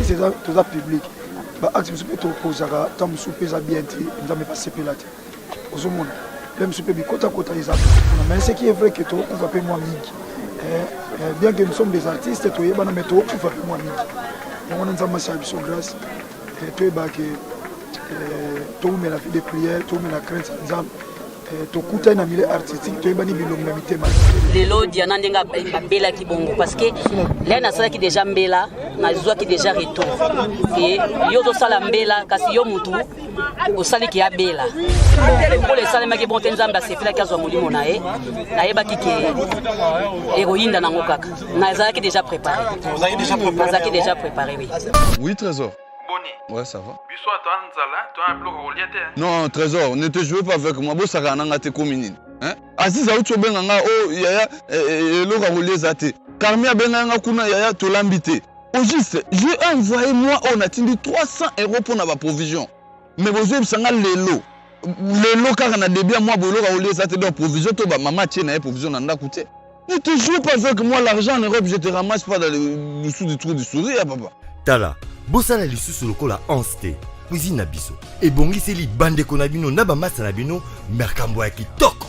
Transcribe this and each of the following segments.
C'est tout public. Acte soupe to posaka tant soupe za bien ti nza me passer pelate. Ozomona. Même soupe bi kota les mais ce qui est vrai que to on va payer moins mingi. Bien que nous sommes des artistes to yeba na meto on va payer moins mingi. On nza ma service grâce to ba que to me la vie de prière, to me la crainte nzambe. Tokuta na milieu artistique to yeba ni bilonga mitema. Lelo Diana ndenga bela kibongo parce que là na sala ki déjà mbela na zwa ki déjà retour et yo to sala mbela kasi yo mutu o sali ki abela pour les salles maki bon tenzamba se fela kazo molimo na yeba ki ke héroïne na ngokaka na zala ki déjà préparé. Vous avez déjà préparé? Vous avez déjà préparé, oui. Oui, Trésor. Boni. Ouais, ça va. Non, Trésor, ne te jouez pas avec moi. Bon, ça va n'en te communine. Hein? Aziz a ucho benanga oh yaya lo rolé zate. Carmia benanga kuna yaya to l'ambité. Au juste, j'ai envoyé moi on a tindi 300 € pour na provision. Mais vous avez sanga lelo. Lelo car na débia moi bolo rolé zate donc provision to ba maman tienne na provision na ndakute. Ne te jouez pas avec moi, l'argent en Europe, je te ramasse pas dans le dessous du trou du sourire, papa. Tala, bosala lisusu lokola anste, cuisine na biso. Et bongiseli bandeko na bino na ba masa na bino, merkambo ya kitoko.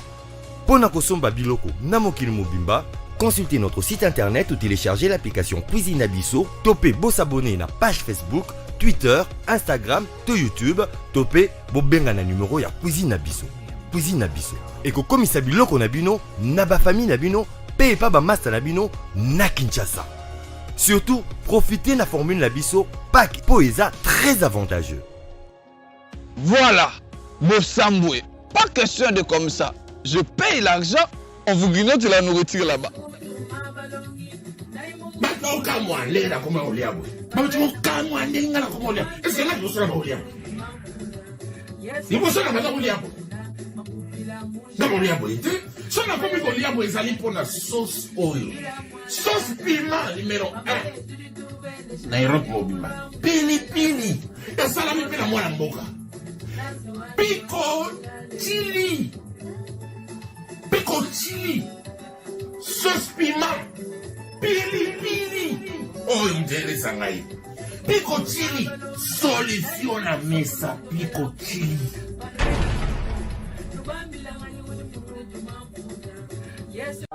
Pona kosomba biloko na mokili mobimba, consultez notre site internet ou téléchargez l'application Cuisine na biso, topez bo s'abonner na page Facebook, Twitter, Instagram, to YouTube, topez bo benga na numéro ya Cuisine na biso. Cuisine na biso. Et ko komisa biloko na bino, na ba famille na bino, paye pas ba masa na bino na Kinshasa. Surtout, profitez de la formule Nabiso pack Poesa très avantageux. Voilà, Bossamboué. Pas question de comme ça. Je paye l'argent, on vous grignote la nourriture là-bas. Si on a commis qu'on liabo ezali pour la sauce oil. Sauce piment numéro 1. Na Europe mobima. Pili pili. Ya salami pe na mwana mboka. Pico chili. Pico chili. Sauce piment. Pili pili. Oh, interesa ngai. Pico chili. Solution na mesa. Pico chili. Yes.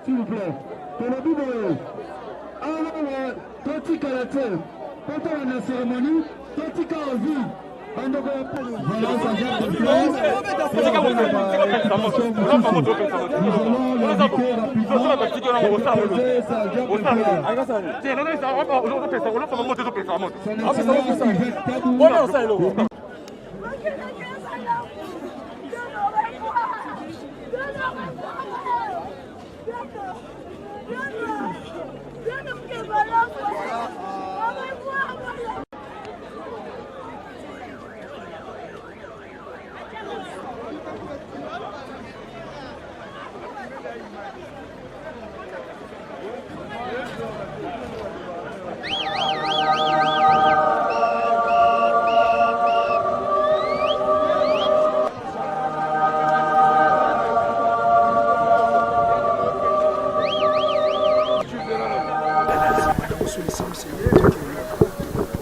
S'il vous plaît, pour le vidéo, alors, petit caractère, pour la cérémonie, petit caractère, voilà, ça vient de place.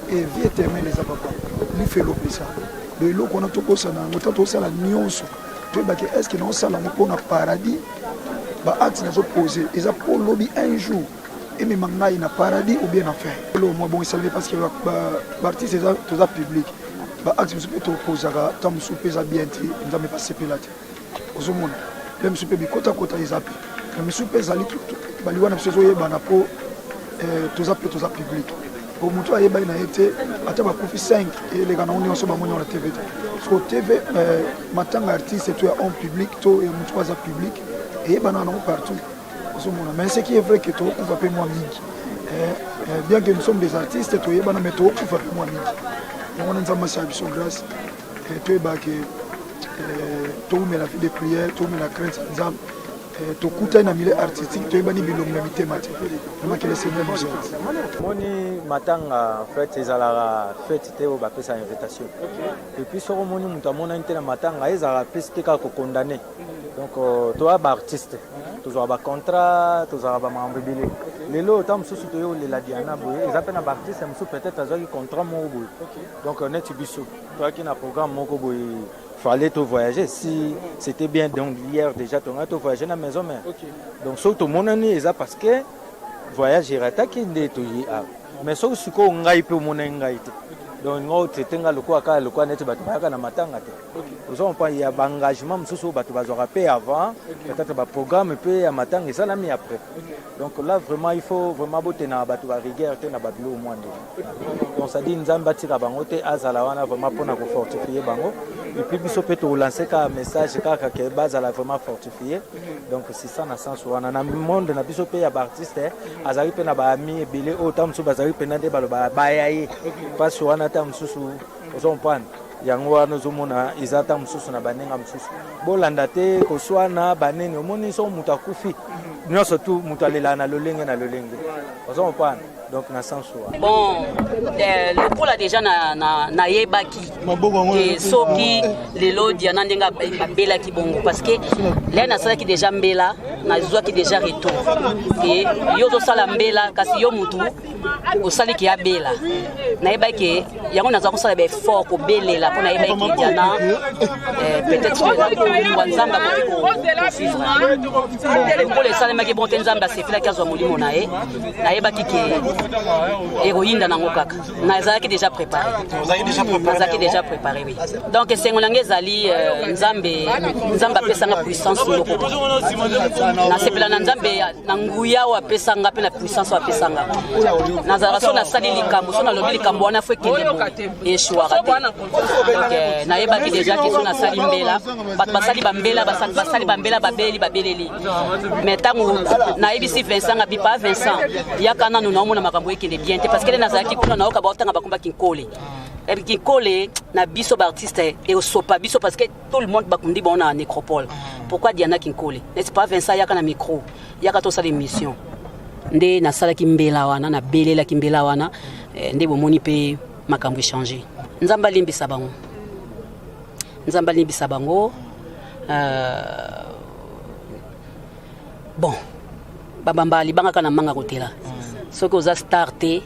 Et vie éternelle les apapas, lui fait l'opération. Le lot qu'on a tout ça, on a la nuance. Est-ce que nous sommes dans le paradis? Acte nous opposé. Ils ont pour lobby un jour. Et même dans le paradis ou bien en fait. Moi bon, il savait parce que l'artiste est tout ça public. Acte nous peut opposer. Tant que nous sommes bien, nous avons passé par là. Au monde, même si nous sommes côté à côté, ils ont mais si nous sommes tout, nous avons fait tout ça public. Pour moi, il y a été à 5 et les gars ont sur la TV. Sur TV, maintenant artiste est en public, tout et moi public et il y a partout. Mais ce qui est vrai que tout on va payer moins bien que nous sommes des artistes, tout il y a mais tout on va payer moins on a une mission grâce et tout tout met la vie de prière, tout met la crainte d'âme. To kuta na milieu artistique to ebani bilongo na mitema te vraiment que le Seigneur nous aide. Moni matanga fête ezala fête te o ba pesa invitation. Et puis soro moni muta mona inte na matanga ezala peste ka ko condamner. Donc to ba artiste, to zo ba contrat, to zo ba membre bilé. Lelo tam susu to yo le la diana boye, ezapena ba artiste musu peut-être azo ki contrat mo boye. Donc net biso. To ki na programme moko boye. Fallait te voyager si c'était bien donc hier déjà tu as voyagé dans la maison mais donc surtout mon année est parce que voyage est attaqué mais sauf si qu'on a peu mon engaité donc nous c'était le quoi net bataka na matanga nous on pas il y a engagement mususu batu bazora payer avant peut-être ba programme payer à matanga ça l'a mis après donc là vraiment il faut vraiment boter na batu ba rigueur te na babilo au moins donc ça dit nzamba tika bango te azala wana vraiment pour na fortifier bango et puis biso peut te lancer un message kaka que base à la vraiment fortifié donc c'est ça na sens wana na monde na biso pe ya artiste azali pe na ba ami ebele autant musu bazali pe na de baloba ba yaye parce wana ta mususu ozomprendre yango wana zomona izata mususu na banenga mususu bolanda te ko swana banene omoni so mutakufi nyonso tu mutalela na lolenge ozomprendre donc na sens bon le pôle a déjà na yebaki et soki lelo diana ndenga bela ki bongo parce que là na sala ki déjà mbela na zwa ki déjà retour et yo zo sala mbela kasi yo mutu o sali ki abela na yebaki yango na za ko sala be fort ko belela pour na yebaki diana peut-être que wanzamba ko vivre le pôle sala maki bon tenzamba c'est fait la kazo molimo na yebaki ke héroïne dans Nangokaka. Nazaki déjà préparé. Nazaki déjà préparé, oui. Donc, c'est un zali Nzamba pesanga puissance loko. Na sepela Nzambe nanguya wa pesanga pe la puissance wa pesanga. Nazara so na sali likambo, so na lobi likambo wana fwe kelebo. Eshwa raté. Donc, na yeba ki déjà ki so na sali mbela, basali bambela, basali bambela babeleli. Mais tango na yebisi Vincent abipa Vincent. Yakana nous na makambo ekende bien parce que les nazaki kuna na okaba otanga bakomba kinkole et kinkole na biso ba artiste et osopa biso parce que tout le monde bakundi bon na nécropole pourquoi Diana kinkole n'est-ce pas Vincent yaka na micro yaka to sala émission nde na sala kimbela wana na belela kimbela wana nde bomoni pe makambo changer nzamba limbisa bango nzambe alibisa bango bon babamba libangaka na manga kotela soki oza star te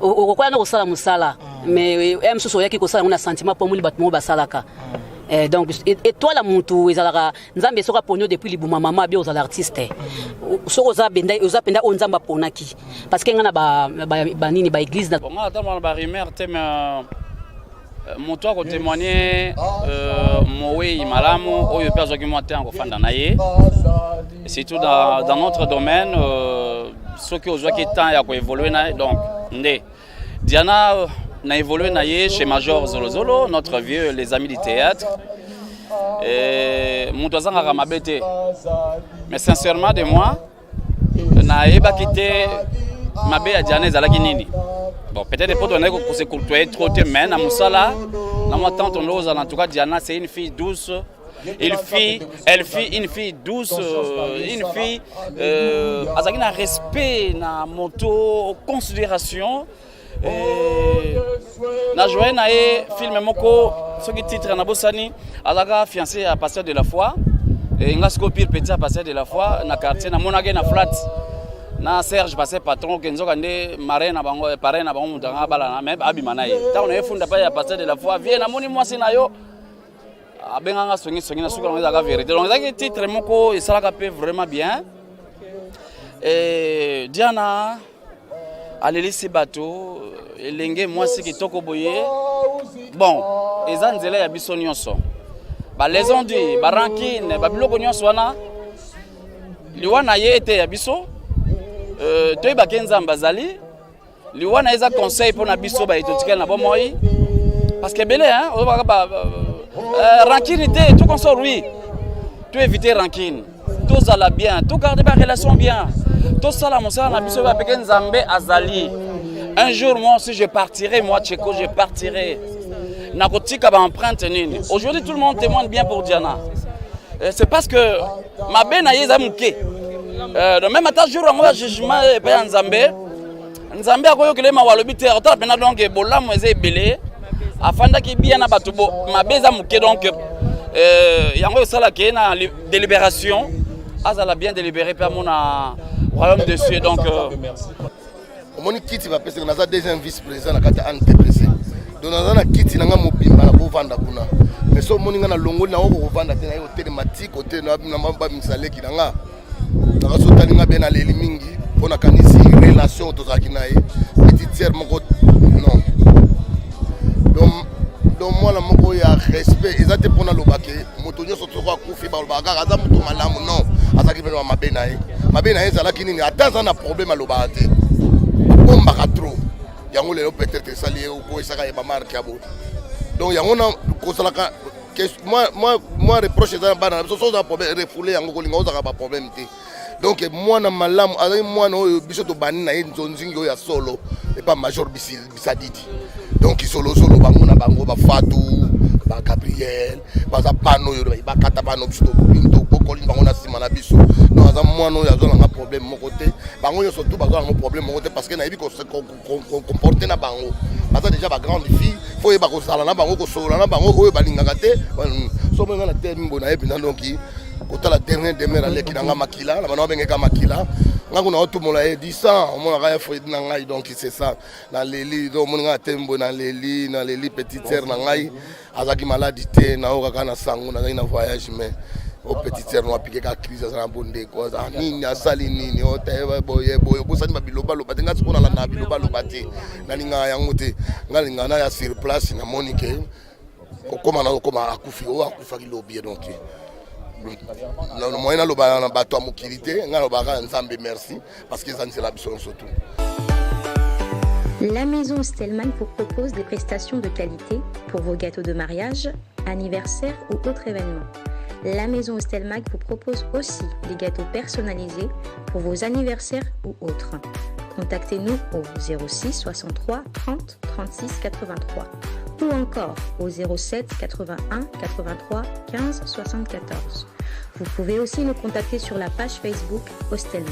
okokoya na kosala mosala mais mosusu oyaki kosala ngo na sentiment mpo moli bato moko basalaka donc etoile mutu ezalaka nzambe soki aponi depuis libuma mama bia ozala artiste soki oza penda oyo nzambe aponaki parce que nga na banini baeglise nga atamana na barumeur te mais moto akotémoigne mowei malamu oyo mpe azwaki mwa te akofanda na ye surtout dans notre domaine soki ozwaki temps ya koévolue na ye donc nde Diana na évolué na ye chez Major Zolozolo, notre vieux, les amis du théâtre. Moto azangaka mabe te mais sincèrement de moi nayebaki te mabe ya Diana ezalaki nini. Bon, peut-être pour donner qu'on se courtoyer trop te mais na musala na moi tant on ose en tout cas Diana c'est une fille douce. Elle fit une fille douce, une fille avec un respect, na moto, considération. Na joué na film moko, ce qui titre na bosani, alaga fiancé à pasteur de la foi. Et nga scopir petit à pasteur de la foi na quartier na monage na flat. Na Serge passé patron kenzo kande marraine na bango parrain na bango mutanga bala na même abimana ye. Ta on funda pa ya pasteur de la foi, viens na moni moi sina yo. Abenganga songi na suka ngeza ka vérité. Donc ça titre moko et ça la peut vraiment bien. Et Diana alelisi bato elenge mwasi kitoko boye. Bon, eza nzela ya biso nyonso. Ba les ont dit ba rankine ba biloko nyonso wana liwana ye ete ya biso toyeba kenza mbazali liwana eza conseil pour na biso ba etotikala na bomoi parce que belé hein rancune tout consort oui tout éviter rancune tout ça la bien tout garder ba relation bien tout ça la monsala na biso ba peke nzambe azali un jour moi si je partirai moi Tcheko je partirai nakotika ba empreinte nini aujourd'hui tout le monde témoigne bien pour Diana c'est parce que ma bena yeza muke donc même à jour on jugement pa nzambe nzambe akoyokele ma walobi te otala pena donc bolamu eze belé afanda ki bien na bato bo mabeza muke donc yango sala ke na délibération azala bien délibéré par mon royaume de cieux donc omoni kiti ba pesa na za deuxième vice président na kata NPPC donc na kiti na nga mobimba na bovanda kuna mais so omoni nga na longoli na oko kovanda te na yo télématique côté na mamba misaleki na nga na sotani nga bien na leli mingi pona kanisi relation to zaki na ye petit tiers moko non donc moi la moko ya respect ezate pona lobake moto nyoso toko akufi ba lobaka aza moto malamu non azaki beno mabena ye mabena ye zalaki nini atanza na problème aloba te bomba ka trop yango lelo peut-être sali ko esaka e ba marque abo donc yango na ko salaka moi reproche za bana so so za problème refoulé yango ko linga ozaka ba problème te donc moi na malamu azaki moi no biso to bani na ye nzonzingi ya solo et pas major bisadidi donc solo bango na bango ba Fatou ba Gabriel ba za pano yo ba kata bano biso to bokoli bango na sima na biso donc aza moi no ya zona nga problème mon côté bango yo surtout ba zona nga problème mon côté parce que na yebi ko comporter na bango baza déjà ba grande fille faut ba ko sala na bango ko solo na bango oyo balingaka te so mo na terme bona yebi na donc kota la dernière demeure aleki na nga makila na bana bengeka makila ngako na otumola e 100 omona ka Fred na ngai donc c'est ça na leli donc mona nga tembo na leli petite sœur na ngai azaki maladie te na oka na sango na na voyage mais au petite sœur no apike ka crise za bonde ko za nini asali nini o te boye bosani ba biloba lo batenga tsona la na biloba lo bate na linga yango te ngalinga na ya sur place na Monique okoma na okoma akufi o akufa ki lobie donc le moyen de battre à Mokilité, merci parce que ça ne la surtout. La maison Stelman vous propose des prestations de qualité pour vos gâteaux de mariage, anniversaire ou autres événements. La maison Stelman vous propose aussi des gâteaux personnalisés pour vos anniversaires ou autres. Contactez-nous au 06 63 30 36 83 ou encore au 07 81 83 15 74. Vous pouvez aussi nous contacter sur la page Facebook Hostelmac.